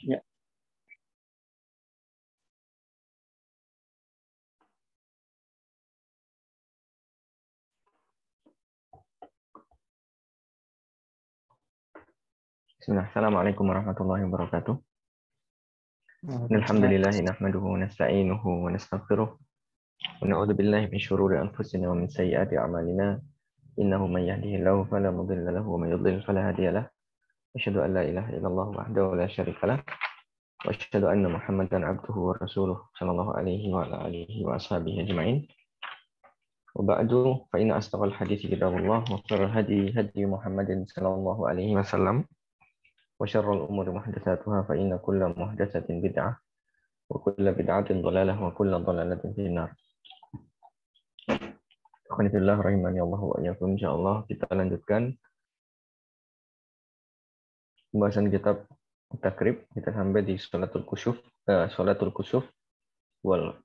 Ya. Bismillah. Assalamualaikum warahmatullahi wabarakatuh. Waalaikumsalam. Alhamdulillahi nahmaduhu wa nasta'inuhu wa nastaghfiruh wa na'udzu billahi min syururi anfusina wa min sayyiati a'malina. Innahu man yahdihillahu fala mudilla lahu wa man yudlil fala hadiya lahu. Asyhadu an la ilaha illallah wahdahu la syarika lah wa asyhadu anna Muhammadan abduhu wa rasuluh sallallahu alaihi wa ala alihi wa ashabihi ajma'in. Wa ba'du fa inna asdaqal hadithi kitabullah wa khairal hadi hadi Muhammadin sallallahu alaihi wasallam wa syarrul umuri muhdatsatuha fa inna kulla muhdatsatin bid'ah wa kulla bid'atin dhalalah wa kulla dhalalatin finnar. Alhamdulillah rahimani Allah wa iyyakum. Insyaallah kita lanjutkan pembahasan kitab Takrib. Kita sampai di Sholatul Kusuf wal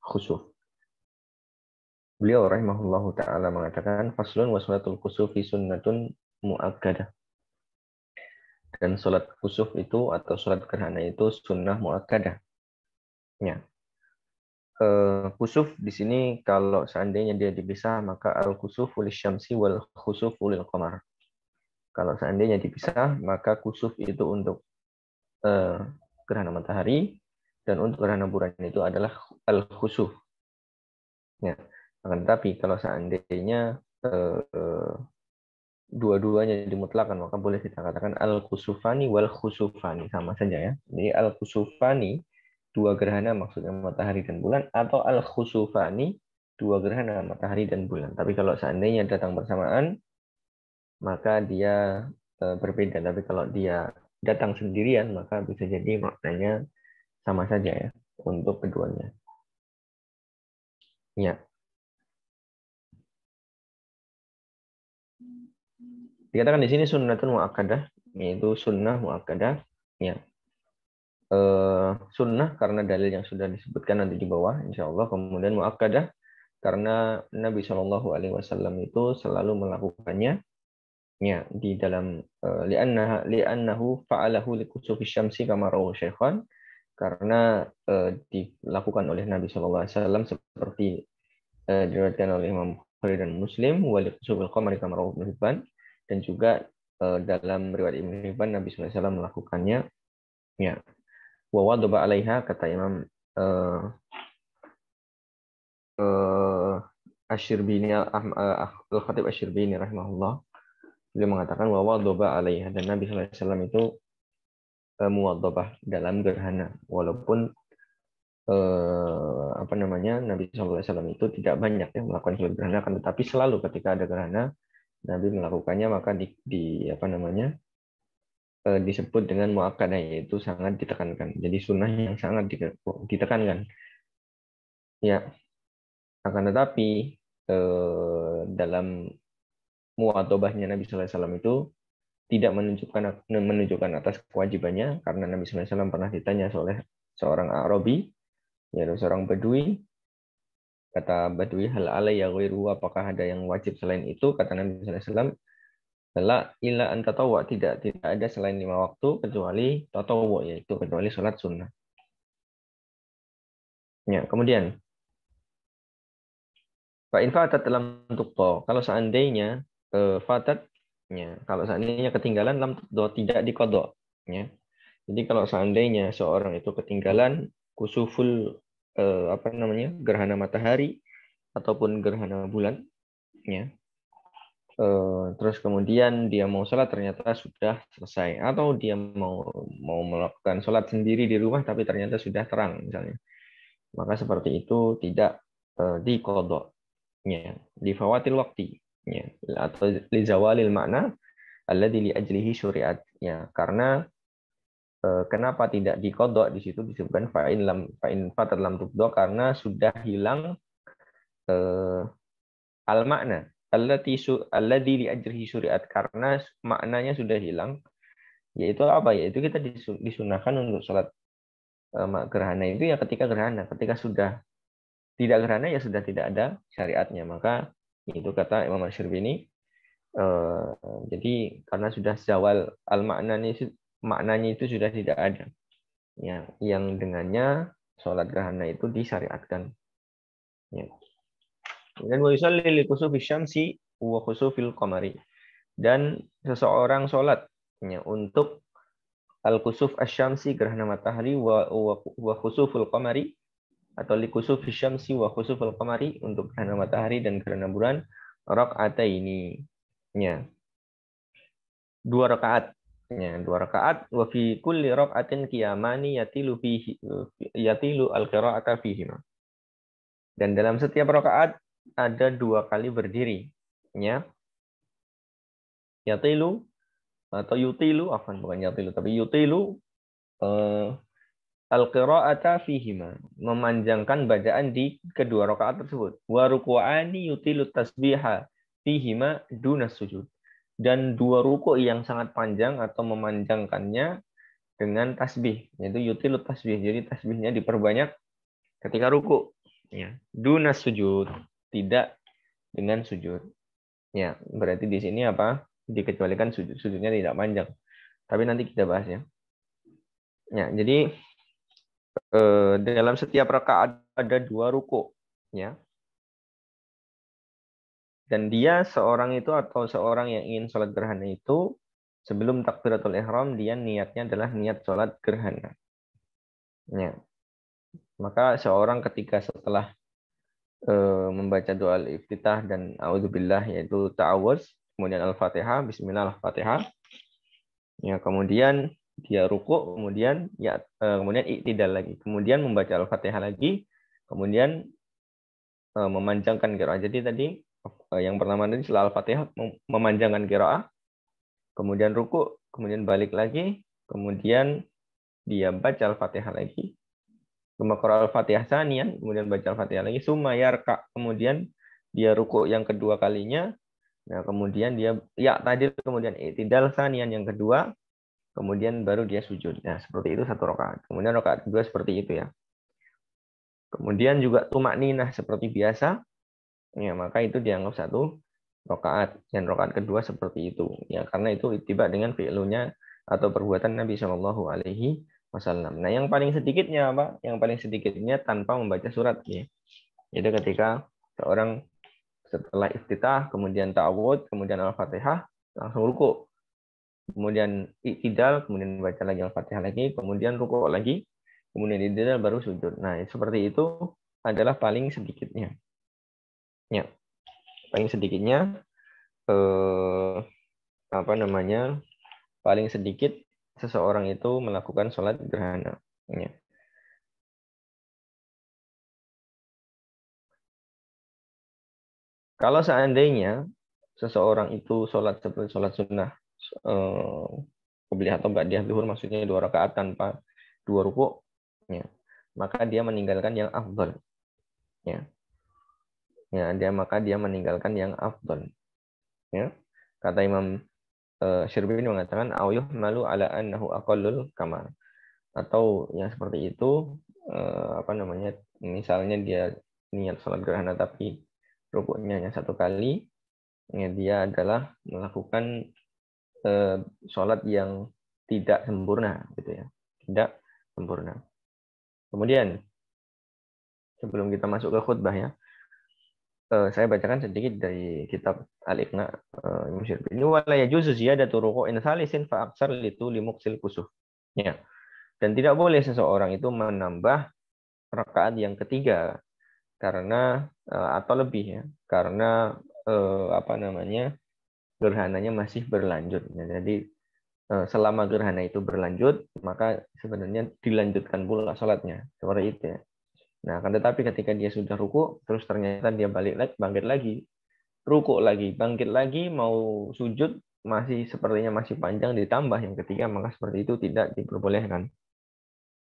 Khusuf. Beliau rahimahullahu taala mengatakan faslun wa sholatul kusufi sunnatun muakkadah. Dan sholat kusuf itu atau sholat gerhana itu sunnah muakkadah. Ya. Kusuf di sini kalau seandainya dia dipisah maka al-kusufu lisyamsi wal khusufu lil qamar. Kalau seandainya dipisah maka kusuf itu untuk gerhana matahari dan untuk gerhana bulan itu adalah al-khusuf. Ya. Akan tetapi kalau seandainya dua-duanya dimutlakan maka boleh kita katakan al-kusufani wal khusufani, sama saja ya. Jadi al-kusufani dua gerhana maksudnya matahari dan bulan, atau al-khusufani dua gerhana matahari dan bulan. Tapi kalau seandainya datang bersamaan maka dia berbeda. Tapi kalau dia datang sendirian maka bisa jadi maknanya sama saja ya untuk keduanya. Ya. Dikatakan di sini sunnatun muakkadah, yaitu sunnah muakkadah. Ya. Sunnah karena dalil yang sudah disebutkan nanti di bawah, insya Allah. Kemudian muakkadah karena Nabi Shallallahu Alaihi Wasallam itu selalu melakukannya. Ya, di dalam li'annahu fa'alahu likusufi syamsi kama rawahu Syaikhan, karena dilakukan oleh Nabi Shallallahu Alaihi Wasallam seperti diriwayatkan oleh Imam Bukhari dan Muslim, wa likusufil qamari kama rawahu Ibnu Hibban, dan juga dalam riwayat Ibnu Hibban Nabi Shallallahu Alaihi Wasallam melakukannya. Ya, wa wadaba 'alaiha, kata Imam Asy-Syirbini Al-Khatib Asy-Syirbini rahimahullah, beliau mengatakan bahwa wadaba 'alaiha, dan Nabi Shallallahu Alaihi Wasallam itu muwadhabah dalam gerhana, walaupun Nabi Shallallahu Alaihi Wasallam itu tidak banyak ya melakukan sholat gerhana, kan tetapi selalu ketika ada gerhana Nabi melakukannya, maka disebut dengan muakkadah, yaitu sangat ditekankan. Jadi sunnah yang sangat ditekankan. Ya, akan tetapi dalam muwadhabahnya Nabi Shallallahu Alaihi Wasallam itu tidak menunjukkan atas kewajibannya, karena Nabi Shallallahu Alaihi Wasallam pernah ditanya oleh seorang Arabi, yaitu seorang Badui. Kata Badui, hal alayya ghairu, apakah ada yang wajib selain itu? Kata Nabi Shallallahu Alaihi Wasallam, la illa an tatawwa, tidak ada selain 5 waktu kecuali tatawwu, yaitu kecuali sholat sunnah. Ya, kemudian fa in fatat lam tuqta, kalau seandainya fatat, ya, kalau seandainya ketinggalan lam tuqta, tidak diqadha, ya. Jadi kalau seandainya seorang itu ketinggalan kusuful gerhana matahari ataupun gerhana bulan, ya, terus kemudian dia mau sholat ternyata sudah selesai, atau dia mau melakukan sholat sendiri di rumah tapi ternyata sudah terang misalnya, maka seperti itu tidak diqadha, ya, di fawatil waktu, ya, atau li zawalil makna alladzi li ajlihi syuri'at, ya, karena kenapa tidak diqadha, di situ disebutkan fa'in fatat lam tuqda, karena sudah hilang al makna alladzi li ajlihi syuri'at, karena maknanya sudah hilang, yaitu apa, yaitu kita disunahkan untuk sholat gerhana itu ya ketika gerhana. Ketika sudah tidak gerhana ya sudah tidak ada syariatnya. Maka itu kata Imam Asy-Syirbini, jadi karena sudah zawal al maknanya maknanya itu sudah tidak ada. Ya, yang dengannya sholat gerhana itu disyariatkan. Ya. Dan wa yusalli li kusufi syamsi wa kusufil qamari. Dan seseorang sholat ya, untuk al-kusuf asy-syamsi gerhana matahari wa khusuful qamari, atau li kusufi syamsi wa khusuful qamari untuk gerhana matahari dan gerhana bulan, rakaataini. Ya. 2 rakaat. Ya, 2 rakaat, wa fi kulli rakaatin qiyamani yatilu al-qira'ata fihi. Dan dalam setiap rakaat ada 2 kali berdiri. Ya. Yatilu atau yutilu, bukan yatilu tapi yutilu al-qira'ata fihima, memanjangkan bacaan di kedua rakaat tersebut. Wa ruku'ani yutilu tasbiha fihima dunas sujud. Dan 2 ruku' yang sangat panjang atau memanjangkannya dengan tasbih, yaitu yutilu tasbih. Jadi tasbihnya diperbanyak ketika ruku'. Ya. Dunas sujud, tidak dengan sujud. Ya, berarti di sini apa? Dikecualikan sujudnya tidak panjang. Tapi nanti kita bahas ya. Ya, jadi dalam setiap rakaat ada 2 ruku', ya. Dan dia seorang itu atau seorang yang ingin sholat gerhana itu sebelum takbiratul ihram dia niatnya adalah niat sholat gerhana. Ya. Maka seorang ketika setelah membaca doa iftitah dan a'udzubillah, yaitu ta'awuz, kemudian al-fatihah, bismillah al-fatihah, ya, kemudian dia ruku', kemudian kemudian i'tidal lagi, kemudian membaca al-fatihah lagi, kemudian memanjangkan qiraah. Jadi tadi yang pertama tadi setelah al-fatihah memanjangkan qiraah, kemudian ruku', kemudian balik lagi, kemudian dia baca al-fatihah lagi, Qara al-fatihah sanian, kemudian baca al-fatihah lagi, summa yarka, kemudian dia ruku' yang kedua kalinya, nah kemudian dia tadi kemudian i'tidal sanian yang kedua, kemudian baru dia sujud. Nah, seperti itu 1 rakaat. Kemudian rakaat kedua seperti itu ya. Kemudian juga tumak ninah seperti biasa, ya, maka itu dianggap 1 rakaat. Dan rakaat kedua seperti itu, ya, karena itu ittiba dengan fi'lunya atau perbuatan Nabi Shallallahu Alaihi Wasallam. Nah, yang paling sedikitnya apa? Yang paling sedikitnya tanpa membaca surat, ya. Jadi ketika seorang setelah iftitah, kemudian ta'awud, kemudian al-fatihah, langsung ruku'. Kemudian i'tidal, kemudian baca lagi al-fatihah lagi, kemudian ruku' lagi, kemudian i'tidal baru sujud. Nah, seperti itu adalah paling sedikitnya. Ya, paling sedikitnya paling sedikit seseorang itu melakukan sholat gerhana. Ya. Kalau seandainya seseorang itu sholat seperti sholat sunnah, qobliyah atau ba'diyah zuhur, maksudnya 2 rakaat tanpa 2 ruku', ya, maka dia meninggalkan yang afdal. Ya. Maka dia meninggalkan yang afdal. Ya. Kata Imam Syirbi mengatakan auyuh malu ala annahu aqallul kamal, atau yang seperti itu, misalnya dia niat sholat gerhana tapi rukuknya hanya 1 kali, ya, dia adalah melakukan sholat yang tidak sempurna, gitu ya, tidak sempurna. Kemudian sebelum kita masuk ke khutbah ya, saya bacakan sedikit dari kitab Al-Iqna Imam Syirbi. Ini wala yajuzu ziyadatu ruku'in salisin fa aksar li muksil kusuf. Ya. Dan tidak boleh seseorang itu menambah rakaat yang ketiga karena atau lebih ya, karena gerhananya masih berlanjut. Ya, jadi selama gerhana itu berlanjut, maka sebenarnya dilanjutkan pula sholatnya, seperti itu ya. Nah, akan tetapi ketika dia sudah ruku, terus ternyata dia bangkit lagi, ruku lagi, bangkit lagi, mau sujud, sepertinya masih panjang, ditambah yang ketiga, maka seperti itu tidak diperbolehkan.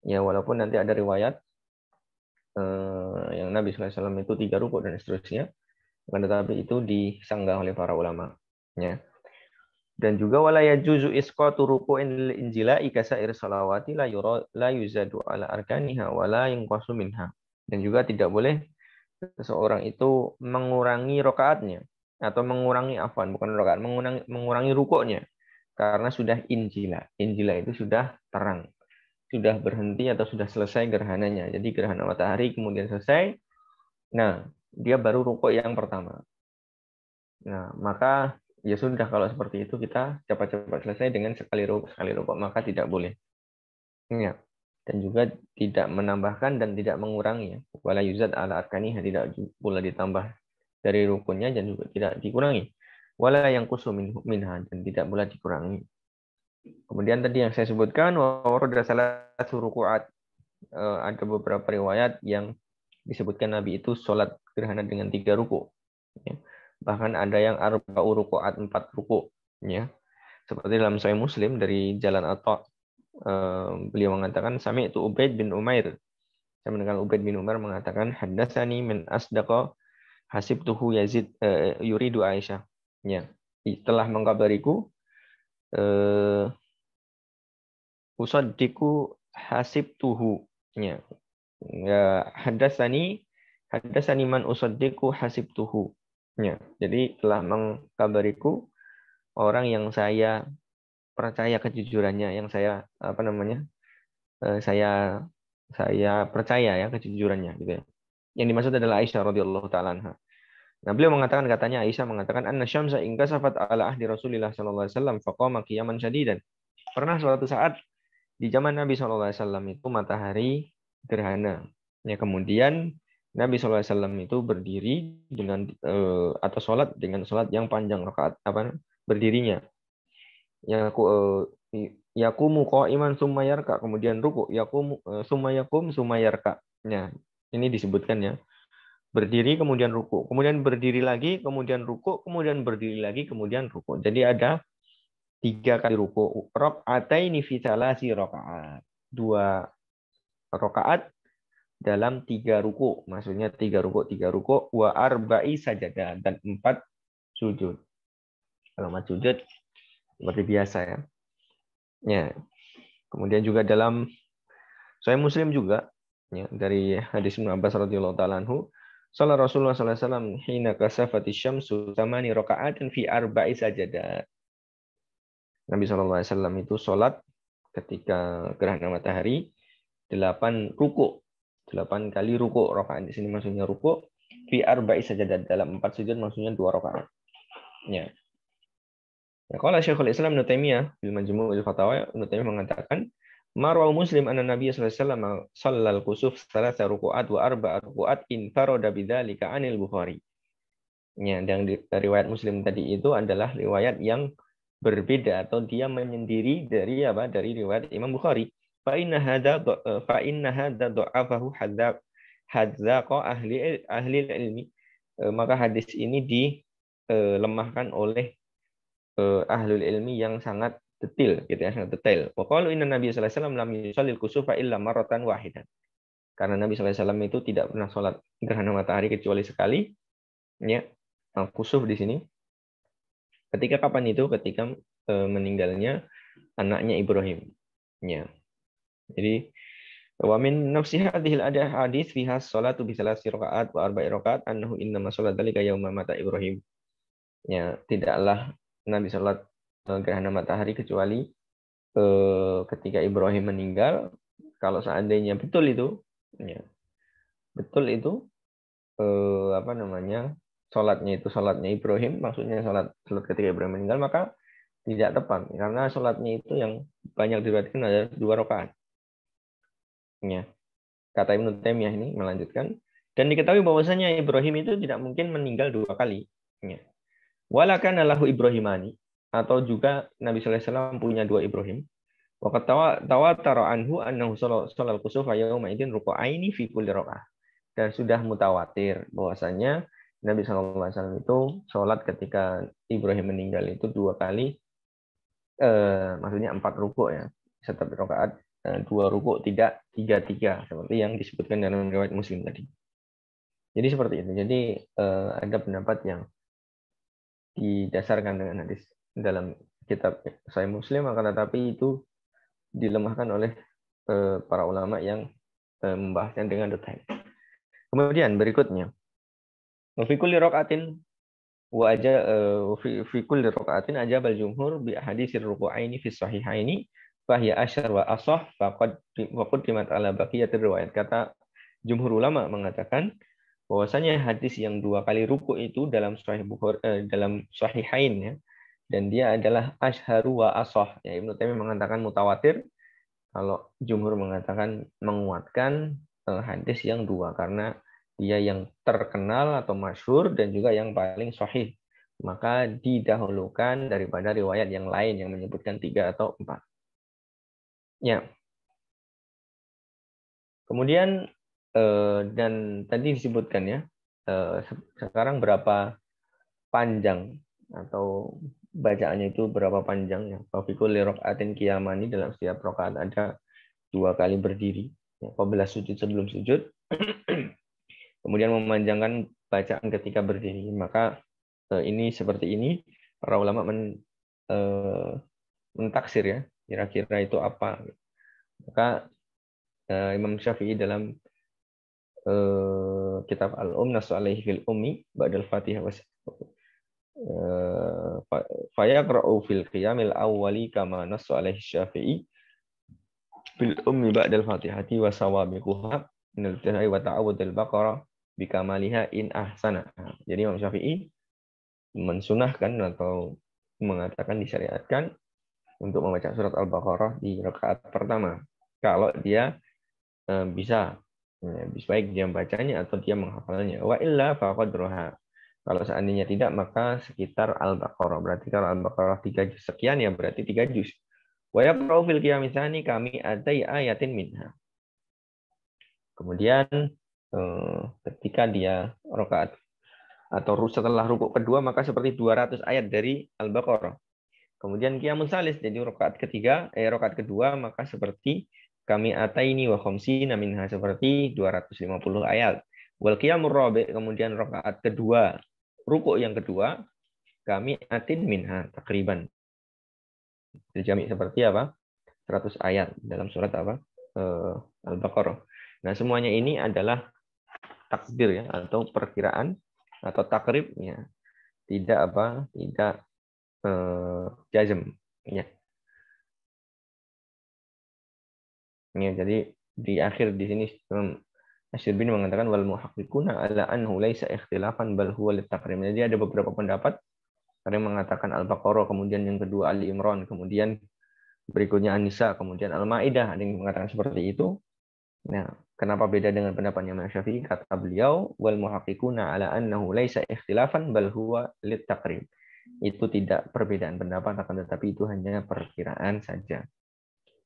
Ya, walaupun nanti ada riwayat yang Nabi SAW itu 3 ruku dan seterusnya, akan tetapi itu disanggah oleh para ulama. Ya. Dan juga wala yajuzu isqatu ruku'in lil injila'i kasair salawati la yuzadu ala arkaniha wala yanqasu minha. Dan juga tidak boleh seseorang itu mengurangi rokaatnya atau mengurangi bukan rokaat, mengurangi rukuknya karena sudah injila. Injila itu sudah terang, sudah berhenti atau sudah selesai gerhananya. Jadi gerhana matahari kemudian selesai. Nah, dia baru rukuk yang pertama. Nah, maka ya sudah kalau seperti itu kita cepat-cepat selesai dengan sekali rukuk, maka tidak boleh. Ya. Dan juga tidak menambahkan dan tidak mengurangi. Wala yuzad ala arkaniha, tidak pula ditambah dari rukunnya dan juga tidak dikurangi. Wala yang minha, dan tidak pula dikurangi. Kemudian tadi yang saya sebutkan warada salatu ruku'at, ada beberapa riwayat yang disebutkan Nabi itu sholat gerhana dengan 3 ruku. Ya. Bahkan ada yang arba'u ruku'at, 4 ruku. Ya. Seperti dalam Sahih Muslim dari jalan Atha, beliau mengatakan sami itu Ubaid bin Umair. Saya mendengar Ubaid bin Umar mengatakan haddatsani min asdaqa hasibtuhu Yazid yuridu Aisyah. Ya. Telah mengkabariku usaddiku hasibtuhu. Ya. Ya, haddatsani man usaddiku hasibtuhu. Ya. Jadi telah mengkabariku orang yang saya percaya kejujurannya, yang saya saya percaya ya kejujurannya gitu ya. Yang dimaksud adalah Aisyah radhiyallahu taala anha. Nah, beliau mengatakan, katanya Aisyah mengatakan anna syamsa inkasafat ala ahdi Rasulillah sallallahu alaihi wasallam faqama qiyaman syadidan. Pernah suatu saat di zaman Nabi sallallahu alaihi wasallam itu matahari gerhana. Ya, kemudian Nabi sallallahu alaihi wasallam itu berdiri dengan atau sholat dengan sholat yang panjang rakaat berdirinya. Yakumu qa'iman summa yarka, kemudian ruku, yakumu summa yakum summa yarka. Nah, ini disebutkan ya. Berdiri kemudian ruku, kemudian berdiri lagi, kemudian ruku, kemudian berdiri lagi, kemudian ruku. Jadi ada 3 kali ruku. Rakaataini fi tsalasi rakaat. 2 rakaat dalam 3 ruku. Maksudnya 3 ruku, wa arba'i sajadah, dan 4 sujud. Kalau 4 sujud seperti biasa ya. Ya. Kemudian juga dalam Sahih Muslim juga ya, dari hadis Ibnu Abbas radhiyallahu taala anhu, salat Rasulullah sallallahu alaihi wasallam hina kasafati syamsu tamani raka'atin fi arba'i sajadat. Nabi sallallahu alaihi wasallam itu salat ketika gerhana matahari 8 ruku. 8 kali ruku. Rakaat di sini maksudnya ruku, fi arba'i sajadat, dalam 4 sujud maksudnya 2 rakaat. Ya. Ya, kalau Syekhul Islam Ibnu Taimiyah bil Majmu'ul Fatawa, Ibnu Taimiyah mengatakan marwa Muslim anna Nabi sallallahu alaihi wasallam shallal kusuf salasa ruku'at wa arba'a ruku'at infarada bidzalika 'anil Bukhari. Ya, dan riwayat Muslim tadi itu adalah riwayat yang berbeda atau dia menyendiri dari apa? Dari riwayat Imam Bukhari. Fa inna hadza dha'afahu hadzaqa ahli ilmi. Maka hadis ini dilemahkan oleh ahlul ilmi yang sangat detail gitu ya, sangat detail. Wa qalu inna Nabi sallallahu alaihi wasallam lam yusallil kusufa illa marratan wahidan. Karena Nabi sallallahu alaihi wasallam itu tidak pernah sholat gerhana matahari kecuali sekali. Ya, kusuf di sini. Ketika kapan itu? Ketika meninggalnya anaknya Ibrahim. Ya. Jadi wa min nafsi hadhil ada hadis fiha sholatu bi salasi rakaat wa arba'i rakaat annahu innama sholat dzalika yauma mata Ibrahim. Ya, tidaklah Nabi sholat gerhana matahari kecuali ketika Ibrahim meninggal. Kalau seandainya betul itu, ya, betul itu sholatnya Ibrahim, maksudnya sholat ketika Ibrahim meninggal, maka tidak tepat karena sholatnya itu yang banyak diriwayatkan ada 2 rakaat. Ya, kata Ibnu Taimiyah ini melanjutkan, dan diketahui bahwasanya Ibrahim itu tidak mungkin meninggal 2 kali. Ya. Walakana lahu Ibrahimani, atau juga Nabi sallallahu alaihi wasallam punya 2 Ibrahim. Waqad tawatara anhu annahu sholal kusuf yauma idzin ruku'aini fi kulli rakaah. Dan sudah mutawatir bahwasanya Nabi sallallahu alaihi wasallam itu sholat ketika Ibrahim meninggal itu 2 kali, maksudnya 4 rukuk ya. Setiap rakaat 2 rukuk, tidak 3-3 seperti yang disebutkan dalam riwayat Muslim tadi. Jadi seperti itu. Jadi ada pendapat yang didasarkan dengan hadis dalam kitab Sahih Muslim, akan tetapi itu dilemahkan oleh para ulama yang membahasnya dengan detail. Kemudian berikutnya, fi kulli rakaatin wa aja fi kulli raka'atin ajabal jumhur bi hadisir ruku'aini fi sahihaini fahiya asyar wa asah faqad dimat ala baqiyatir riwayat. Kata jumhur ulama mengatakan bahwasanya hadis yang 2 kali ruku itu dalam Sahih Bukhari, dalam Sahihain ya, dan dia adalah ashharu wa asah. Ya, Ibnu Taimiyah mengatakan mutawatir, kalau jumhur mengatakan menguatkan hadis yang 2 karena dia yang terkenal atau masyhur dan juga yang paling sahih. Maka didahulukan daripada riwayat yang lain yang menyebutkan 3 atau 4. Ya. Kemudian dan tadi disebutkan ya, sekarang berapa panjang atau bacaannya itu berapa panjangnya. Fafikul rokaatin qiyamani, dalam setiap rakaat ada 2 kali berdiri. Apabila sujud sebelum sujud, kemudian memanjangkan bacaan ketika berdiri. Maka ini seperti ini para ulama mentaksir ya, kira-kira itu apa. Maka Imam Syafi'i dalam kitab Al-Nass alaihi fil ummi ba'dal Fatihah fayaqra'u fil qiyamil awwali kama nass alaihi Syafi'i fil ummi ba'dal Fatihati wa sawabiquha min al-tihai wa ta'awudil baqarah bikamaliha in ahsana. Jadi Imam Syafi'i mensunahkan atau mengatakan disyariatkan untuk membaca surat Al-Baqarah di rakaat pertama kalau dia bisa. Baik dia membacanya atau dia menghafalnya. Wa illa faqadruha. Kalau seandainya tidak, maka sekitar Al-Baqarah. Berarti kalau Al-Baqarah 3 juz sekian, ya berarti 3 juz. Wa yaqra'u fil qiyami tsani kami atai ayatin minha. Kemudian ketika dia rakaat atau setelah rukuk kedua, maka seperti 200 ayat dari Al-Baqarah. Kemudian qiyamus salis, jadi rakaat rakaat kedua, maka seperti kami ataini wa khamsina minha, seperti 250 ayat. Wal qiyamur rabi', kemudian rakaat kedua, rukuk yang kedua, kami atin minha takriban. Dijami seperti apa? 100 ayat dalam surat apa? Al-Baqarah. Nah, semuanya ini adalah takdir ya, atau perkiraan atau takribnya. Tidak apa? Tidak jazm ya. Ya, jadi di akhir di sini Asy-Syarbini mengatakan wal muhaqqiquna ala annahu laisa ikhtilafan bal huwa litakrim. Jadi ada beberapa pendapat, ada yang mengatakan Al-Baqarah, kemudian yang kedua Ali Imran, kemudian berikutnya An-Nisa, kemudian Al-Maidah, ada yang mengatakan seperti itu. Nah, kenapa beda dengan pendapatnya Imam Syafi'i? Kata beliau wal muhaqqiquna ala annahu laisa ikhtilafan bal huwa litakrim. Itu tidak perbedaan pendapat, akan tetapi itu hanya perkiraan saja.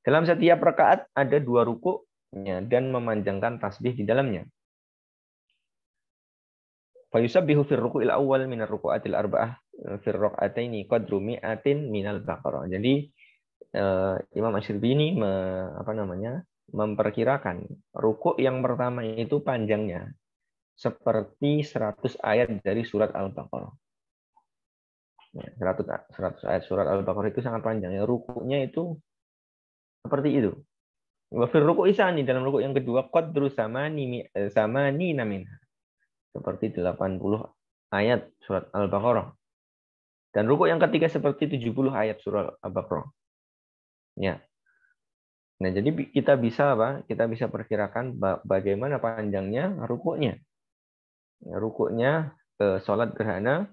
Dalam setiap rakaat ada 2 rukuk dan memanjangkan tasbih di dalamnya. Fa yusabbihu fir ruku'il awwal min ar-ruku'atil arba'ah fir raka'ataini qadru mi'atin minal baqarah. Jadi Imam Asy-Syarbini memperkirakan rukuk yang pertama itu panjangnya seperti 100 ayat dari surat Al-Baqarah. 100 ayat surat Al-Baqarah itu sangat panjang. Ya, rukuknya itu seperti itu. Wa fir ruku'i tsani, dalam rukuk yang kedua qadru samani minha. Seperti 80 ayat surat Al-Baqarah. Dan rukuk yang ketiga seperti 70 ayat surat Al-Baqarah. Ya. Nah, jadi kita bisa Kita bisa perkirakan bagaimana panjangnya rukuknya. Ya, rukuknya sholat gerhana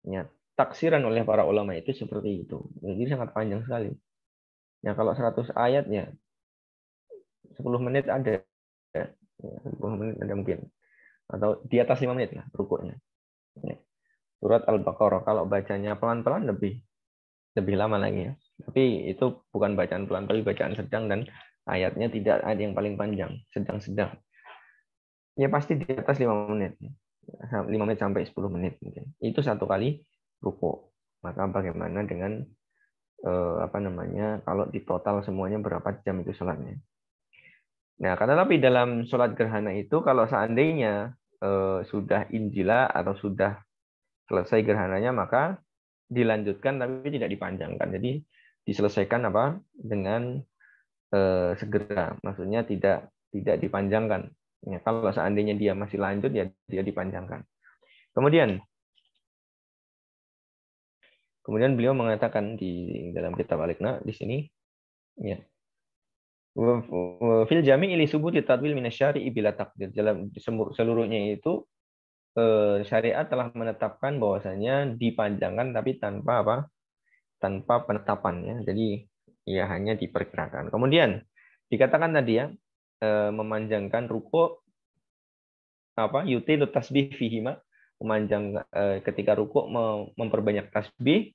ya, taksiran oleh para ulama itu seperti itu. Jadi sangat panjang sekali. Ya, kalau 100 ayat ya 10 menit ada. Ya, 10 menit ada mungkin. Atau di atas 5 menit lah rukuknya. Ya. Surat Al-Baqarah kalau bacanya pelan-pelan lebih lama lagi ya. Tapi itu bukan bacaan pelan, tapi bacaan sedang dan ayatnya tidak ada yang paling panjang, sedang-sedang. Ya pasti di atas 5 menit. 5 menit sampai 10 menit mungkin. Itu satu kali rukuk. Maka bagaimana dengan kalau di total semuanya berapa jam itu sholatnya. Nah, karena tapi dalam sholat gerhana itu kalau seandainya sudah injila atau sudah selesai gerhananya, maka dilanjutkan tapi tidak dipanjangkan. Jadi diselesaikan dengan segera. Maksudnya tidak dipanjangkan. Ya, kalau seandainya dia masih lanjut ya dia dipanjangkan. Kemudian Kemudian beliau mengatakan di dalam kitab Al-Iqna di sini, ya, fil jami' li subuti tadwil minasyari'i bila takdir. Dalam seluruhnya itu syariat telah menetapkan bahwasanya dipanjangkan tapi tanpa apa? Tanpa penetapan ya. Jadi ya hanya diperkirakan. Kemudian dikatakan tadi ya memanjangkan rukuk apa? Yutilu tasbih fihima, memanjang ketika rukuk memperbanyak tasbih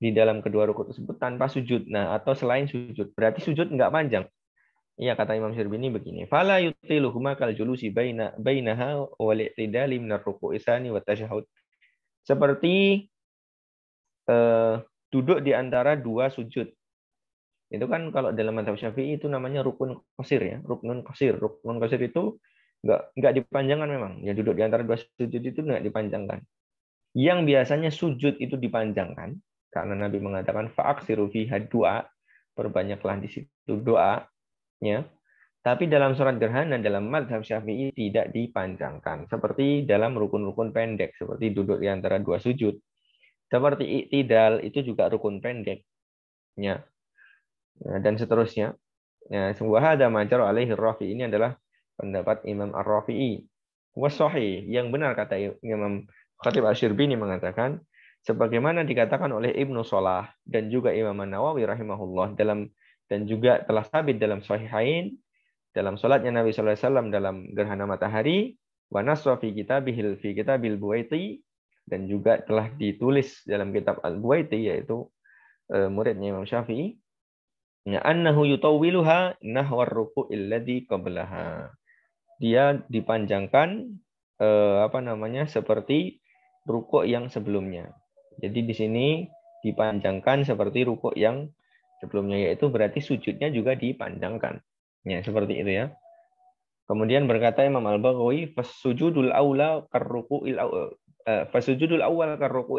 di dalam kedua rukuk tersebut tanpa sujud. Nah, atau selain sujud. Berarti sujud enggak panjang. Iya, kata Imam Syarbini begini. Fala yutiluhuma kal julusi bainaha wal i'tidali minar ruku'i tsani wa tasyahhud. Seperti duduk di antara dua sujud. Itu kan kalau dalam mazhab Syafi'i itu namanya rukun qasir ya, ruknun qasir. Ruknun qasir itu enggak dipanjangkan memang. Ya duduk di antara dua sujud itu enggak dipanjangkan. Yang biasanya sujud itu dipanjangkan karena Nabi mengatakan fa'aksiru fiha du'a, perbanyaklah di situ doanya. Tapi dalam sholat gerhana dalam mazhab Syafi'i tidak dipanjangkan seperti dalam rukun-rukun pendek seperti duduk di antara dua sujud. Seperti i'tidal itu juga rukun pendek. Ya. Dan seterusnya. Ya, sebuah ada majar alaihi Rafi, ini adalah pendapat Imam Ar-Rafi'i. Wasahih, yang benar kata Imam Khatib Asy-Syirbini mengatakan sebagaimana dikatakan oleh Ibnu Shalah dan juga Imam An-Nawawi rahimahullah dan juga telah sabit dalam Sahihain dalam salatnya Nabi sallallahu alaihi wasallam dalam gerhana matahari, wa nasra fi kitabil Buaiti, dan juga telah ditulis dalam kitab Al-Buaiti yaitu muridnya Imam Syafi'i, ya annahu yutawwiluha nahwar ruku'il ladzi qablaha. Dia dipanjangkan seperti rukuk yang sebelumnya. Jadi di sini dipanjangkan seperti rukuk yang sebelumnya, yaitu berarti sujudnya juga dipanjangkan. Ya, seperti itu ya. Kemudian berkata Imam Al-Baghawi, fasujudul awal karruku'il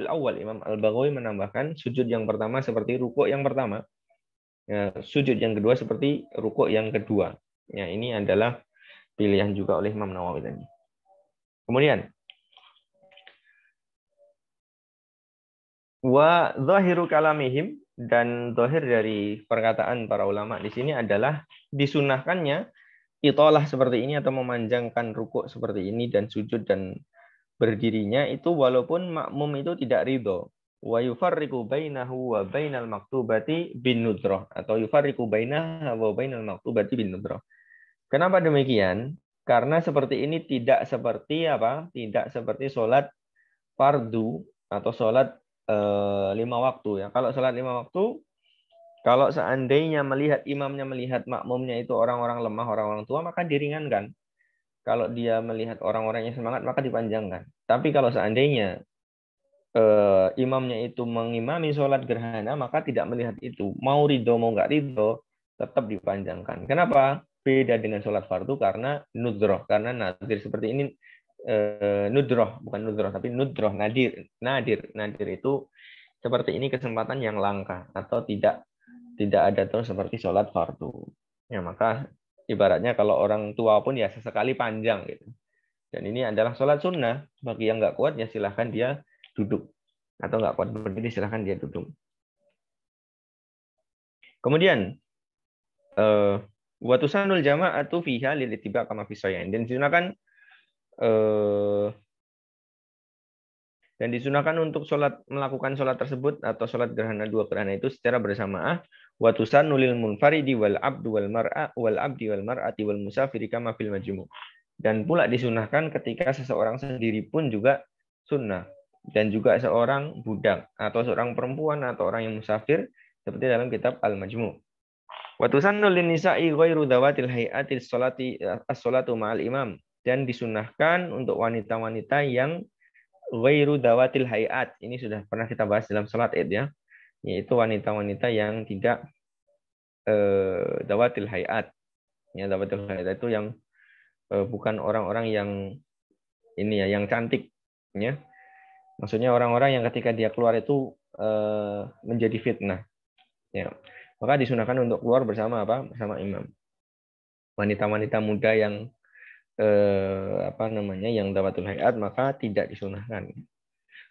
awal. Imam Al-Baghawi menambahkan sujud yang pertama seperti rukuk yang pertama. Ya, sujud yang kedua seperti rukuk yang kedua. Ya, ini adalah pilihan juga oleh Imam Nawawi tadi. Kemudian wa zahiru kalamihim, dan zahir dari perkataan para ulama di sini adalah disunahkannya itolah seperti ini atau memanjangkan rukuk seperti ini dan sujud dan berdirinya itu walaupun makmum itu tidak ridho. Wa yufarriqu bainahu wa bainal maktubati bin nudrah, atau yufarriqu bainaha wa bainal maktubati bin nudrah. Kenapa demikian? Karena seperti ini tidak seperti apa? Tidak seperti sholat fardu atau sholat 5 waktu ya. Kalau sholat 5 waktu, kalau seandainya imamnya melihat makmumnya itu orang-orang lemah, orang-orang tua, maka diringankan. Kalau dia melihat orang-orang yang semangat, maka dipanjangkan. Tapi kalau seandainya imamnya itu mengimami sholat gerhana, maka tidak melihat itu. Mau ridho, mau nggak ridho, tetap dipanjangkan. Kenapa? Beda dengan sholat fardu karena nudroh. Karena nadir seperti ini, nudroh, bukan nudroh, tapi nudroh, nadir. Nadir itu seperti ini kesempatan yang langka atau tidak ada terus seperti sholat fardu. Ya, maka ibaratnya kalau orang tua pun ya sesekali panjang gitu. Dan ini adalah sholat sunnah. Bagi yang nggak kuat ya silahkan dia duduk. Atau nggak kuat berdiri silahkan dia duduk. Kemudian wa tusanul jama'atu fiha lil ittiba' kama fi sahihain. Dan disunahkan untuk melakukan sholat tersebut atau sholat gerhana dua gerhana itu secara bersamaan. Wa tusannu lil munfaridi wal abdu wal mar'a wal abdi wal mar'ati wal musafiri kama fil majmu'. Dan pula disunahkan ketika seseorang sendiri pun juga sunnah, dan juga seorang budak atau seorang perempuan atau orang yang musafir seperti dalam kitab Al-Majmu'. Wa tusannu lin nisa'i ghairu dawatil hay'ati as-sholatu ma'al imam, dan disunahkan untuk wanita-wanita yang ghairu dawatil hay'at. Ini sudah pernah kita bahas dalam salat Id ya, yaitu wanita-wanita yang tidak dawatil hay'at. Ya, dawatil hay'at itu yang bukan orang-orang yang ini ya, yang cantik ya. Maksudnya orang-orang yang ketika dia keluar itu menjadi fitnah. Ya. Maka disunahkan untuk keluar bersama apa? Bersama imam. Wanita-wanita muda yang yang dawatul hayat maka tidak disunahkan.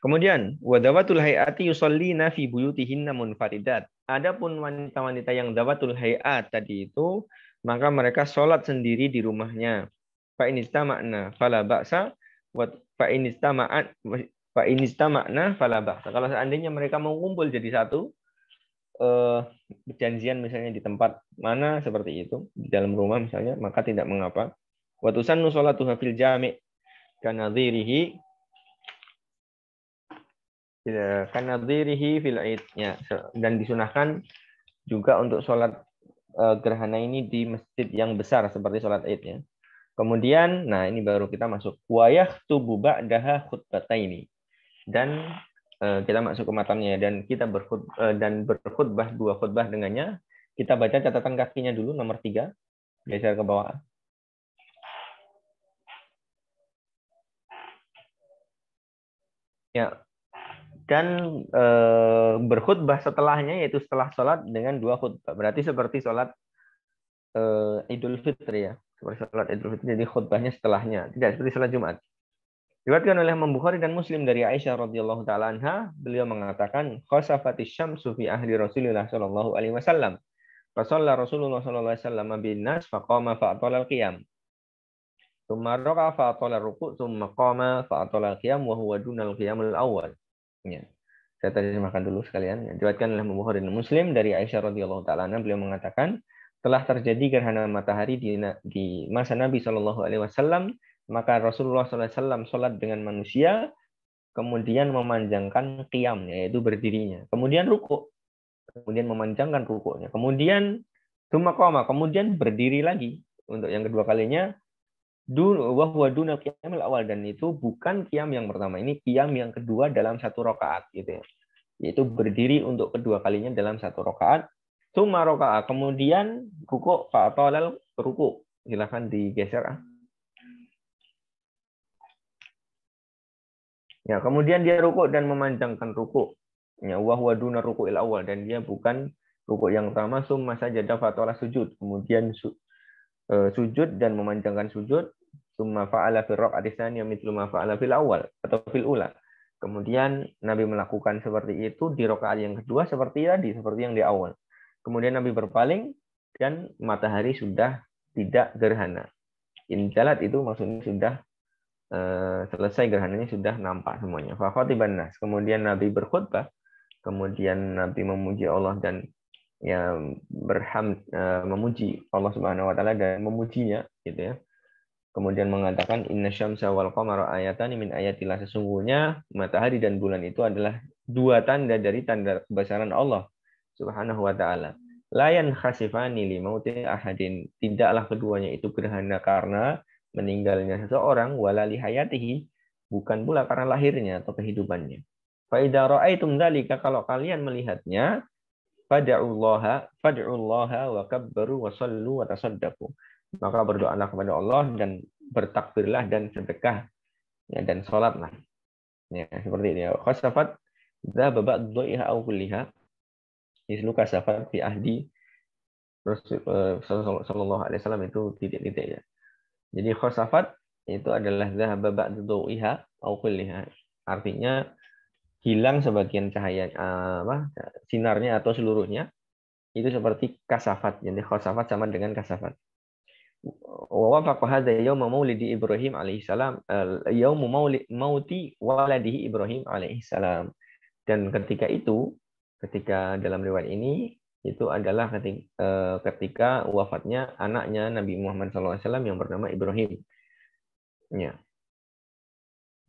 Kemudian wadawatul hayati yusallina fi buyutihinna munfaridat. Adapun wanita-wanita yang dawatul hayat tadi itu, maka mereka sholat sendiri di rumahnya. Fa inistama'na fala ba'sa wa fa inistama'na fala ba'sa. Kalau seandainya mereka mau kumpul jadi satu, perjanjian misalnya di tempat mana seperti itu, di dalam rumah misalnya, maka tidak mengapa. Wa tusannu sholatuha fil jami' kanadhirihi kanadhirihi fil id, ya, dan disunahkan juga untuk sholat gerhana ini di masjid yang besar seperti sholat id, ya. Kemudian, nah ini baru kita masuk wayah tubuh ba'daha khutbataini, dan kita masuk ke matanya dan kita berkhutbah dua khutbah dengannya. Kita baca catatan kakinya dulu nomor 3, geser ke bawah. Ya, dan berkhutbah setelahnya yaitu setelah sholat dengan 2 khutbah. Berarti seperti sholat Idul Fitri, ya. Seperti sholat Idul Fitri, jadi khutbahnya setelahnya. Tidak seperti sholat Jumat. Diriwayatkan oleh Imam Bukhari dan Muslim dari Aisyah radhiyallahu taala anha, beliau mengatakan, "Khasafatis syamsu fi ahli Rasulillah sallallahu alaihi wasallam. Fa shalla Rasulullah sallallahu alaihi wasallam bin nas faqama fa'atala al-qiyam. Tsumma raka'a fa'atala ar-ruku', tsumma qama fa'atala al-qiyam wa huwa dunal qiyamul awwal." Ya. Saya terjemahkan dulu sekalian. Diriwayatkan oleh Imam Bukhari dan Muslim dari Aisyah radhiyallahu taala anha, beliau mengatakan, telah terjadi gerhana matahari di masa Nabi Shallallahu alaihi wasallam, maka Rasulullah SAW sholat dengan manusia, kemudian memanjangkan qiyam, yaitu berdirinya, kemudian ruku', kemudian memanjangkan rukuknya, kemudian tsumma qama, kemudian berdiri lagi untuk yang kedua kalinya, wahwa dunal qiyamil awal, dan itu bukan qiyam yang pertama, ini qiyam yang kedua dalam satu rakaat, gitu ya. Yaitu berdiri untuk kedua kalinya dalam satu rakaat. Tsumma raka'a, kemudian ruku', fa'atolal ruku'. Silakan digeser. Ya, kemudian dia ruku' dan memanjangkan ruku'. Ya, wahwa duna ruku'il awal, dan dia bukan ruku' yang pertama. Tsumma sajada fa'atola sujud, kemudian sujud dan memanjangkan sujud. Tsumma fa'ala fil raq'ati tsaniyah mithlu ma fa'ala fil awal atau fil ula. Kemudian Nabi melakukan seperti itu di rakaat yang kedua seperti yang di awal. Kemudian Nabi berpaling dan matahari sudah tidak gerhana. Injalat itu maksudnya sudah selesai gerhananya, sudah nampak semuanya. Fa khatiban nas. Kemudian Nabi berkhutbah, kemudian Nabi memuji Allah dan ya memuji Allah Subhanahu wa taala dan memujinya, gitu ya. Kemudian mengatakan inna syamsa wal qamara ayatan min ayatillah, sesungguhnya matahari dan bulan itu adalah dua tanda dari tanda kebesaran Allah Subhanahu wa taala. Layan khasifani li mauti ahadin, tidaklah keduanya itu gerhana karena meninggalnya seseorang, wala li hayatihi, bukan pula karena lahirnya atau kehidupannya. Fa idza ra'aitum dzalika, kalau kalian melihatnya, fad'ullaha wa kabbaru wa sallu wa tasaddaqu, maka berdoalah kepada Allah dan bertakbirlah dan sedekah, ya, dan sholatlah, ya, seperti ini. Khasafat dzaba ba'dhiha aw kulliha, islu kasafat fi ahdi Rasul sallallahu alaihi wasallam, itu titik-titik, ya. Jadi khasafat itu adalah dzaba ba'dhiha aw kulliha, artinya hilang sebagian cahaya sinarnya atau seluruhnya, itu seperti kasafat. Jadi khasafat sama dengan kasafat. Wawafaq hadza yaum maulidi Ibrahim alaihissalam, yaum mauti waladihi Ibrahim alaihissalam. Dan ketika dalam riwayat ini itu adalah ketika wafatnya anaknya Nabi Muhammad SAW yang bernama Ibrahim. Ya.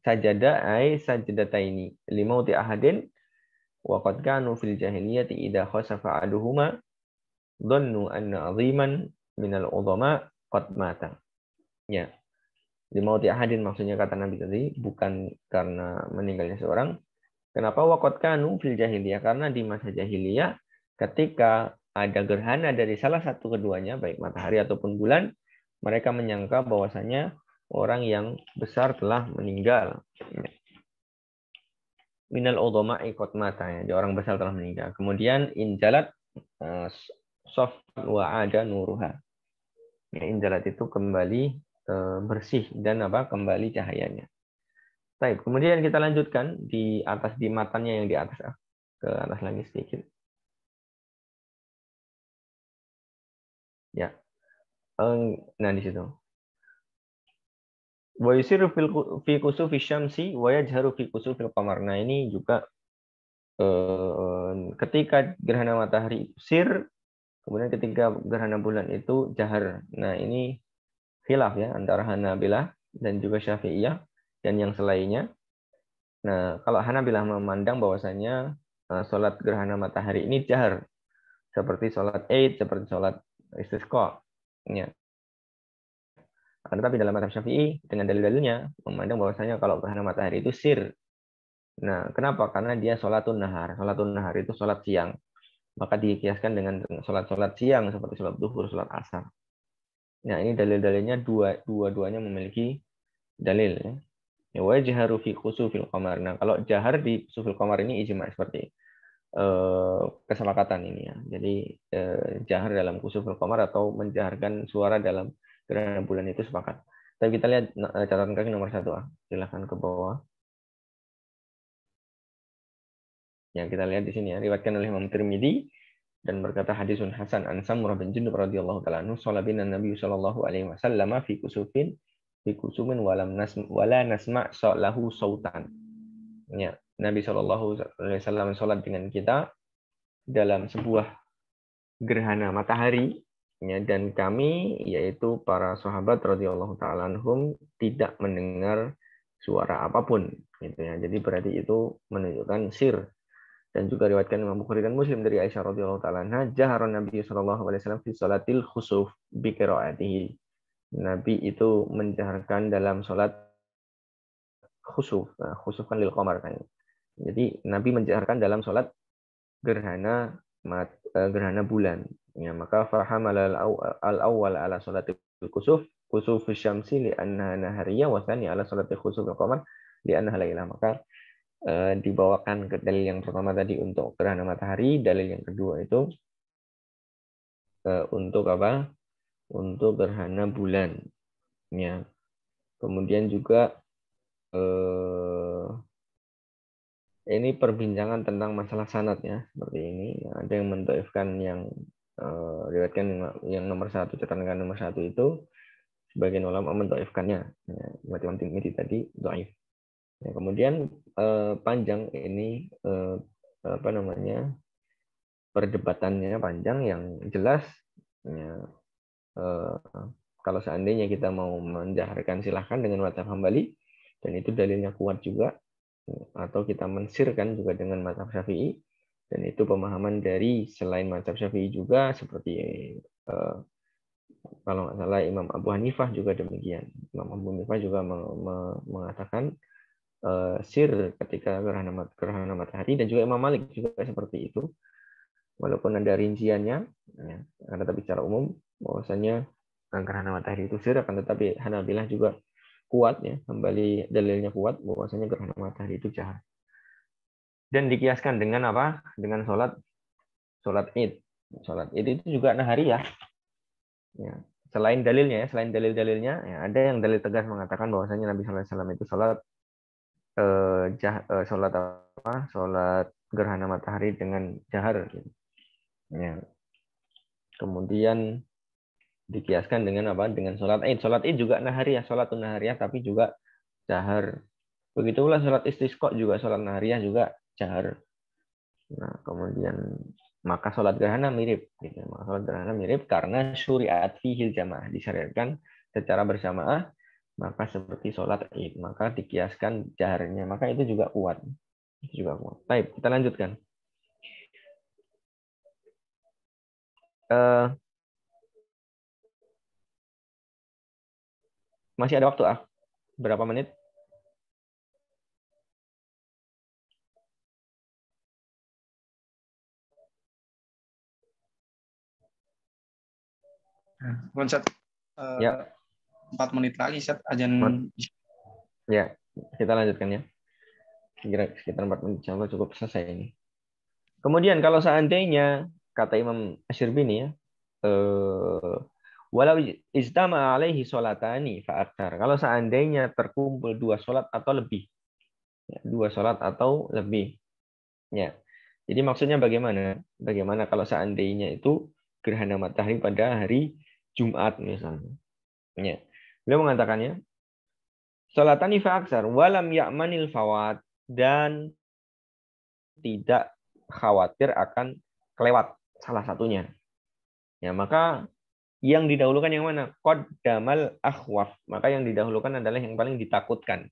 Sajada ay sajadataini limauti ahadin wa qad kanu fil jahiliyati idza khasafa aduhuma dhannu anna 'aziman minal udhama qad mata. Ya. Limauti ahadin maksudnya kata Nabi tadi bukan karena meninggalnya seorang. Kenapa waqad kanu fil jahiliyah? Karena di masa jahiliyah ketika ada gerhana dari salah satu keduanya, baik matahari ataupun bulan, mereka menyangka bahwasanya orang yang besar telah meninggal. Minal udhama'i qad mata, ya, orang besar telah meninggal. Kemudian injalat soft wa ada nuruha. Ya, injalat itu kembali bersih dan kembali cahayanya. Baik, kemudian kita lanjutkan di atas di matanya yang di atas, ke atas lagi sedikit. Ya, nah di situ. Wa yusiru fi kusufi syamsi wa yajharu fi kusufil qamar. Nah, ini juga ketika gerhana matahari itu sir, kemudian ketika gerhana bulan itu jahar. Nah, ini khilaf ya antara Hanabilah dan juga Syafi'iyah dan yang selainnya. Nah, kalau Hanabilah memandang bahwasanya sholat gerhana matahari ini jahar, seperti sholat Id, seperti sholat istisqa. Ya. Tetapi dalam mazhab Syafi'i dengan dalil-dalilnya memandang bahwasanya kalau gerhana matahari itu sir. Nah, kenapa? Karena dia sholatun nahar. Sholatun nahar itu sholat siang. Maka dikiaskan dengan sholat-sholat siang seperti sholat duhur, sholat asar. Nah, ini dalil-dalilnya dua-duanya memiliki dalil. Ya, wajharu fi khusufil qamar. Nah, kalau jahar di khusufil qamar ini ijma seperti kesepakatan ini ya. Jadi jahar dalam khusufil qamar atau menjaharkan suara dalam gerhana bulan itu sepakat. Tapi kita lihat catatan kaki nomor 1. Silahkan ke bawah. Ya, kita lihat di sini ya. Riwayatkan oleh Imam Tirmidzi dan berkata hadisun hasan an Samurah bin Jundub radhiyallahu taala anhu shalla bina Nabi sallallahu alaihi wasallam fi kusumin wala nasma' lahu sautan. Ya, Nabi sallallahu alaihi wasallam salat dengan kita dalam sebuah gerhana matahari ya, dan kami yaitu para sahabat radhiyallahu taala anhum tidak mendengar suara apapun gitu ya. Jadi berarti itu menunjukkan sir. Dan juga riwayatkan Imam Bukhari dan Muslim dari Aisyah radhiyallahu taala anha, jahara Nabi sallallahu alaihi wasallam fi salatil khusuf bi qiraatihi. Nabi itu menjaharkan dalam salat khusuf. Nah, khusuf kan lil qamar kan. Jadi Nabi menjaharkan dalam salat gerhana gerhana bulan. Ya, maka faham al awal ala salatil khusuf khusuf syamsi li annaha nahariyah wa tsani ala salatil khusuf al qamar li annaha lailah. Maka dibawakan ke dalil yang pertama tadi untuk gerhana matahari, dalil yang kedua itu untuk apa? Untuk gerhana bulan. Ya. Kemudian juga ini perbincangan tentang masalah sanad ya, seperti ini. Ada yang mendhaifkan yang riwayatkan yang nomor 1, catatan nomor 1 itu sebagian ulama mendhaifkannya. Ya, Imam Tirmidzi tadi dhaif. Ya, kemudian panjang ini apa namanya? Perdebatannya panjang yang jelas ya, kalau seandainya kita mau menjaharkan silahkan dengan mazhab Hambali dan itu dalilnya kuat juga, atau kita mensirkan juga dengan mazhab Syafi'i dan itu pemahaman dari selain mazhab Syafi'i juga seperti kalau nggak salah Imam Abu Hanifah juga demikian. Imam Abu Hanifah juga mengatakan sir ketika gerhana matahari dan juga Imam Malik juga seperti itu. Walaupun ada rinciannya, ya, akan tetapi secara umum bahwasanya gerhana matahari itu sir, akan tetapi Hanabilah juga kuat ya, kembali dalilnya kuat bahwasanya gerhana matahari itu jahar. Dan dikiaskan dengan apa? Dengan sholat Id. Sholat Id itu juga nahariah. Ya. Selain dalilnya ya, selain dalil-dalilnya, ya, ada yang dalil tegas mengatakan bahwasanya Nabi Sallallahu Alaihi Wasallam itu sholat apa? Sholat gerhana matahari dengan jahar. Gitu. Ya. Kemudian dikiaskan dengan apa? Dengan sholat Id. Sholat Id juga nahariah, sholatun nahariah, tapi juga jahar. Begitulah sholat istisqa juga sholat nahariah juga jahar. Nah, kemudian maka sholat gerhana mirip. Gitu. Maka sholat gerhana mirip karena syuriat fihil jamaah disyariatkan secara berjamaah. Maka seperti sholat Id, maka dikiaskan jaharnya. Maka itu juga kuat. Itu juga kuat. Baik, kita lanjutkan. Masih ada waktu, berapa menit? Konsep Ya. 4 menit lagi Set ajan. Ya, kita lanjutkan ya. Kira sekitar 4 menit insya Allah cukup selesai ini. Kemudian kalau seandainya kata Imam Asy-Syirbini ya, walau istama alaihi sholatani fa'aktar. Kalau seandainya terkumpul 2 sholat atau lebih. Ya, 2 sholat atau lebih. Ya. Jadi maksudnya bagaimana? Bagaimana kalau seandainya itu gerhana matahari pada hari Jumat misalnya. Ya. Beliau mengatakannya, sholatani fa'aksar walam ya'manil fawat, dan tidak khawatir akan kelewat salah satunya. Ya, maka yang didahulukan yang mana? Qaddamal akhwaf. Maka yang didahulukan adalah yang paling ditakutkan.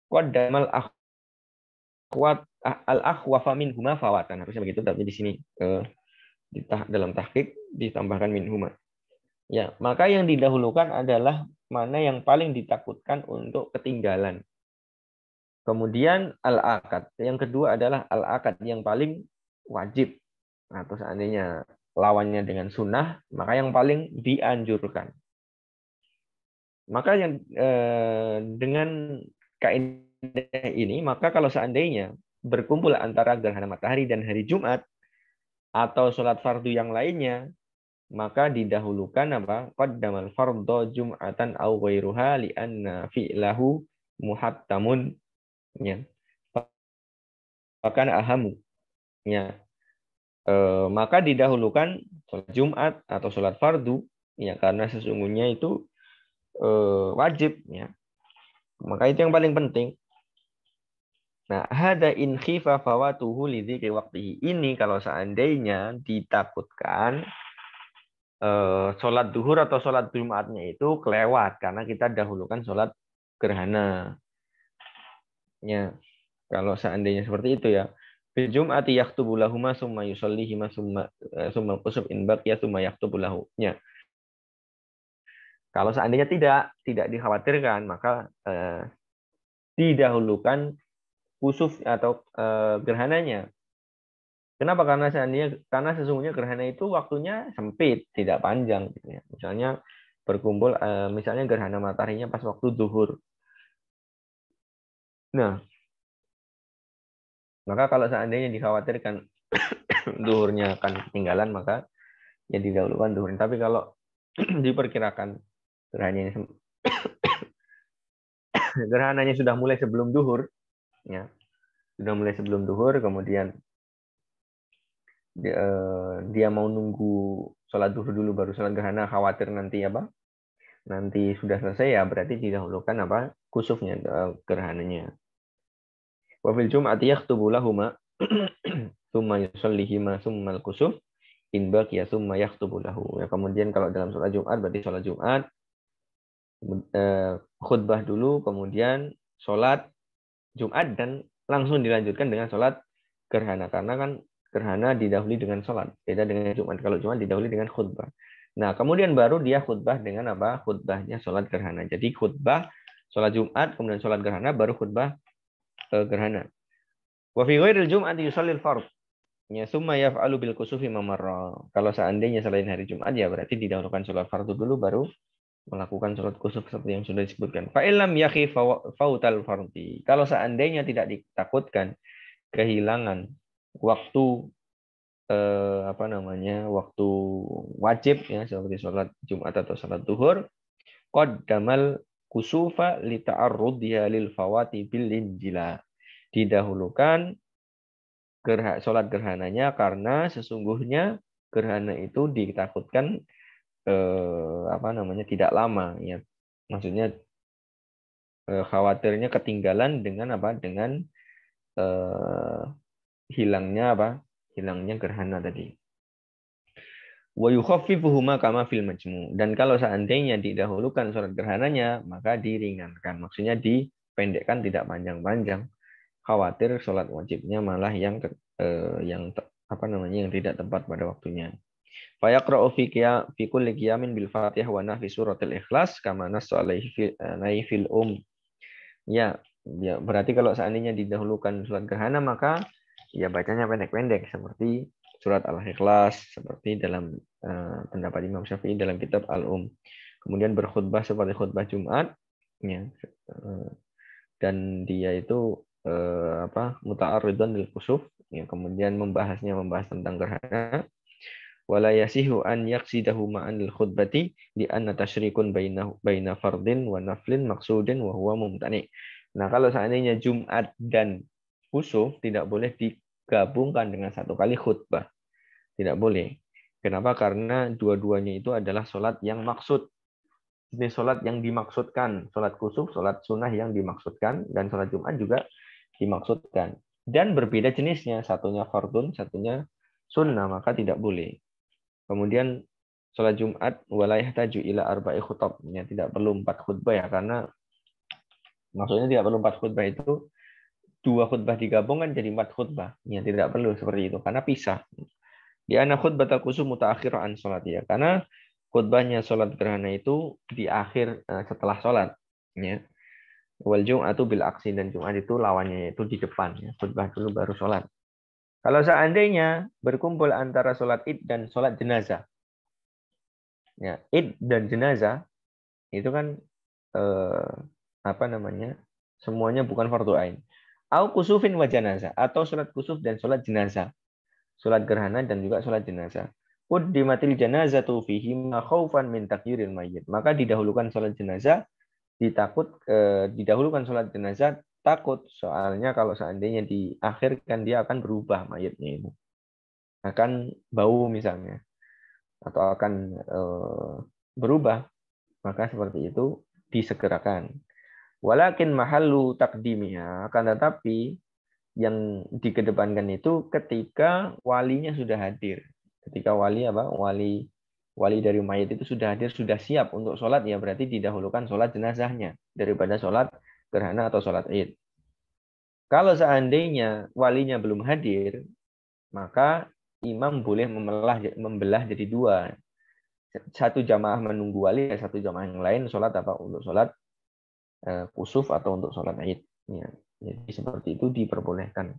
Qaddamal akhwat al-akhwafa minhuma fawatan. Harusnya begitu, tapi di sini dalam tahqiq ditambahkan minhuma. Ya, maka yang didahulukan adalah mana yang paling ditakutkan untuk ketinggalan. Kemudian al-akad. Yang kedua adalah al-akad yang paling wajib. Atau seandainya lawannya dengan sunnah, maka yang paling dianjurkan. Maka yang dengan kaidah ini, maka kalau seandainya berkumpul antara gerhana matahari dan hari Jumat atau sholat fardu yang lainnya, maka didahulukan apa? Qaddamal fardhu jum'atan aw ghairuha li'anna fi'lahu muhattamun, ya. Bahkan ahamu, ya. Maka didahulukan sholat Jumat atau sholat fardu, ya, karena sesungguhnya itu wajib, ya. Maka itu yang paling penting. Nah, hada in khifa fawatuhu li dzikri waqtihi. Ini kalau seandainya ditakutkan sholat duhur atau sholat Jumatnya itu kelewat karena kita dahulukan sholat gerhana. Ya, kalau seandainya seperti itu ya. Fil Jum'ati yaktubu lahuma summa yusallihima summa qusub in baqiya summa yaktubu lahu. Ya. Kalau seandainya tidak dikhawatirkan, maka didahulukan kusuf atau gerhananya. Kenapa? Karena sesungguhnya gerhana itu waktunya sempit, tidak panjang. Gitu ya. Misalnya berkumpul, misalnya gerhana mataharinya pas waktu zuhur. Nah, maka kalau seandainya dikhawatirkan zuhurnya akan ketinggalan, maka ya didahulukan zuhur. Tapi kalau diperkirakan gerhananya sudah mulai sebelum zuhur, ya, sudah mulai sebelum zuhur, kemudian dia mau nunggu sholat zuhur dulu baru sholat gerhana, khawatir nanti apa? Nanti sudah selesai, ya berarti didahulukan apa? Kusufnya, gerhananya. Wa fil jum'ati yaktubu lahuma tsumma yusallihima tsumma al-kusuf in baqiya tsumma yaktubu lahu. Ya, kemudian kalau dalam sholat Jumat berarti sholat Jumat khutbah dulu, kemudian sholat Jumat dan langsung dilanjutkan dengan sholat gerhana, karena kan gerhana didahului dengan sholat, beda dengan Jumat. Kalau Jumat didahului dengan khutbah. Nah, kemudian baru dia khutbah dengan apa? Khutbahnya sholat gerhana. Jadi khutbah sholat Jumat, kemudian sholat gerhana, baru khutbah gerhana. Wa fi ghairil Jum'ati yusallil fardh. Ya summa yaf'alu bil kusufi mamarra. Kalau seandainya selain hari Jumat, ya berarti didahulukan sholat fardu dulu baru melakukan sholat kusuf seperti yang sudah disebutkan. Fa illam yakhi fautal fardhi. Kalau seandainya tidak ditakutkan kehilangan waktu waktu wajib, ya, seperti sholat Jumat atau sholat duhur, qaddamal kusufa li ta'arrudiha lil fawati bil injila. Didahulukan sholat gerhananya karena sesungguhnya gerhana itu ditakutkan tidak lama, ya. Maksudnya khawatirnya ketinggalan dengan apa? Dengan hilangnya gerhana tadi. Wa yukhaffifuhuma kama fil majmu'. Dan kalau seandainya didahulukan sholat gerhananya, maka diringankan. Maksudnya dipendekkan, tidak panjang-panjang. Khawatir sholat wajibnya malah yang tidak tepat pada waktunya. Fa yaqra'u fi kulli qiyamin bil Fatihah wa nahfi suratil Ikhlas kama nassa alaihi fil Ya, berarti kalau seandainya didahulukan sholat gerhana, maka ya bacanya pendek-pendek seperti surat Al-Ikhlas, seperti dalam pendapat Imam Syafi'i dalam kitab Al-Um. Kemudian berkhutbah seperti khutbah Jumat, ya, dan dia itu muta'arridun lil kusuf, ya, kemudian membahas tentang gerhana. Wala yasihu an yaqsidahu ma'an lil khutbati li anna tasyrikun baina fardin wa naflin maqsudin wa huwa mumtani. Nah, kalau seandainya Jumat dan kusuf tidak boleh digabungkan dengan satu kali khutbah. Tidak boleh. Kenapa? Karena dua-duanya itu adalah sholat yang maksud. Ini sholat yang dimaksudkan. Sholat kusuf, sholat sunnah yang dimaksudkan. Dan sholat Jumat juga dimaksudkan. Dan berbeda jenisnya. Satunya fardun, satunya sunnah. Maka tidak boleh. Kemudian sholat Jumat wala yahtaju ila arba'i khutab. Ya, tidak perlu 4 khutbah ya. Karena maksudnya tidak perlu 4 khutbah itu 2 khutbah digabungkan jadi 4 khutbah. Ya, tidak perlu seperti itu. Karena pisah. Di ana khutbatul kusuf mutaakhir an sholat ya. Karena khutbahnya sholat gerhana itu di akhir setelah sholat. Ya. Wal jum'atu bil aksi, dan Jumat itu lawannya yaitu di depan. Ya. Khutbah dulu baru sholat. Kalau seandainya berkumpul antara sholat id dan sholat jenazah. Ya, id dan jenazah itu kan apa namanya? Semuanya bukan fardu ain. Au kusufin wa janazah, atau sholat kusuf dan sholat jenazah. Sholat gerhana dan juga sholat jenazah. Quddimatil janazatu fihi ma khaufan min takdiril mayyit. Maka didahulukan sholat jenazah, didahulukan sholat jenazah takut, soalnya kalau seandainya diakhirkan dia akan berubah mayatnya itu. Akan bau misalnya, atau akan berubah, maka seperti itu disegerakan. Walakin mahallu takdimiha, akan tetapi yang dikedepankan itu ketika walinya sudah hadir. Ketika wali dari mayat itu sudah hadir, sudah siap untuk sholat, ya berarti didahulukan sholat jenazahnya daripada sholat gerhana atau sholat id. Kalau seandainya walinya belum hadir, maka imam boleh membelah jadi 2. Satu jamaah menunggu wali, satu jamaah yang lain sholat apa untuk sholat kusuf atau untuk sholat id. Ya, jadi seperti itu diperbolehkan.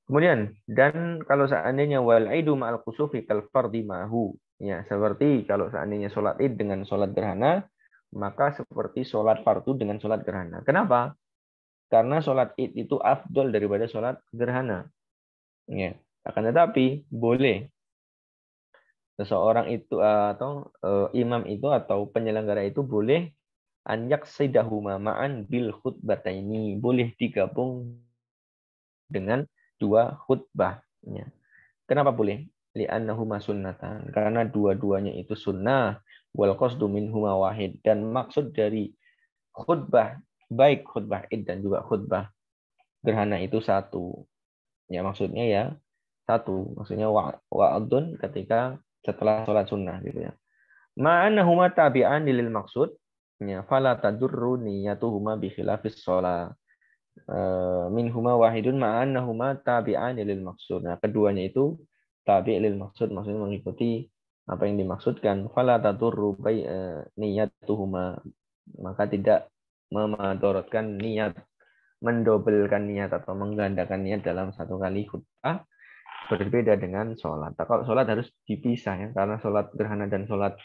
Kemudian, dan kalau seandainya wal aidu ma'al kusufi kal fardhi ma'hu. Ya, seperti kalau seandainya sholat id dengan sholat gerhana, maka seperti sholat fardu dengan sholat gerhana. Kenapa? Karena sholat id itu afdol daripada sholat gerhana. Ya. Akan tetapi, boleh seseorang itu atau imam itu atau penyelenggara itu boleh anyak sidahuma ma'an bil khutbataini. Boleh digabung dengan 2 khutbah. Ya. Kenapa boleh? Li'annahuma sunnatan. Karena dua-duanya itu sunnah. Wal qasdu minhuma wahid. Dan maksud dari khutbah, baik khutbah id dan juga khutbah gerhana itu satu. Ya maksudnya ya satu. Maksudnya wa'adun ketika setelah sholat sunnah gitu ya. Ma'annahuma tabi'an lil maksud. Ya, fala tadurru niyatuhuma bi khilafis sholat. Minhuma wahidun ma'annahuma tabi'an lil maksud. Nah, keduanya itu tabi' lil maksud, maksudnya mengikuti apa yang dimaksudkan. Fala tadurru niyatuhuma, maka tidak memadorotkan niat, mendobelkan niat atau menggandakan niat dalam satu kali khutbah, berbeda dengan sholat. Kalau sholat harus dipisah ya, karena sholat gerhana dan sholat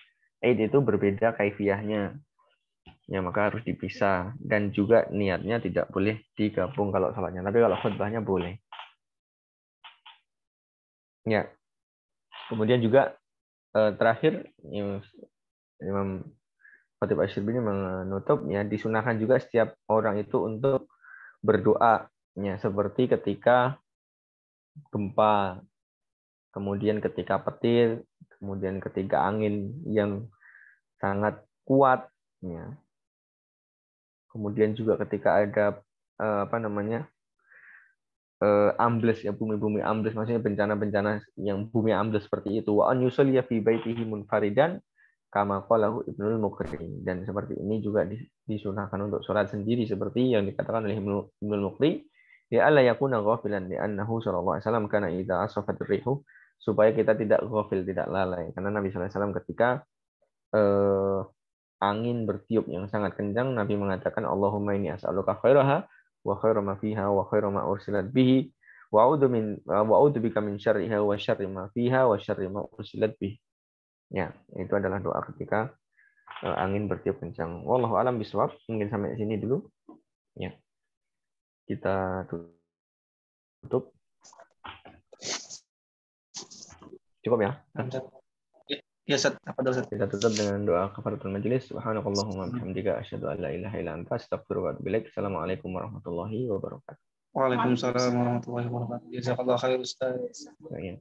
id itu berbeda kaifiyahnya. Ya, maka harus dipisah, dan juga niatnya tidak boleh digabung kalau sholatnya, tapi kalau khutbahnya boleh. Ya, kemudian juga terakhir Imam Khatib Asy-Syibli menutup ya, disunahkan juga setiap orang itu untuk berdoa ya, seperti ketika gempa, kemudian ketika petir, kemudian ketika angin yang sangat kuat ya. Kemudian juga ketika ada apa namanya? Ambles ya, bumi-bumi ambles, maksudnya bencana-bencana yang bumi ambles seperti itu. Wa an yusalliya fi baitihi munfaridan kama qalahu Ibnul Muqri, dan seperti ini juga disunahkan untuk sholat sendiri seperti yang dikatakan oleh Ibnul Muqri, ya alla yakuna ghafilan li annahu sallallahu alaihi wasallam kana idza asafat rihu, supaya kita tidak ghafil, tidak lalai, karena Nabi sallallahu alaihi wasallam ketika angin bertiup yang sangat kencang, Nabi mengatakan Allahumma inni as'aluka khairaha wa khairu ma fiha wa khairu ma ursilat bihi wa a'udzu bika min syarriha wa syarri ma fiha wa syarri ma ursilat bihi. Ya, itu adalah doa ketika angin bertiup kencang. Wallahu alam bisawab. Mungkin sampai sini dulu. Ya. Kita tutup. Cukup ya? Ya, Ustaz. Apa dulu, Ustaz? Kita tutup dengan doa kafaratul majelis. Subhanakallahumma bihamdika asyhadu an la ilaha illa anta astaghfiruka wa atubu ilaik. Assalamualaikum warahmatullahi wabarakatuh. Waalaikumsalam warahmatullahi wabarakatuh. Jazakallah khair, Ustaz. Ya,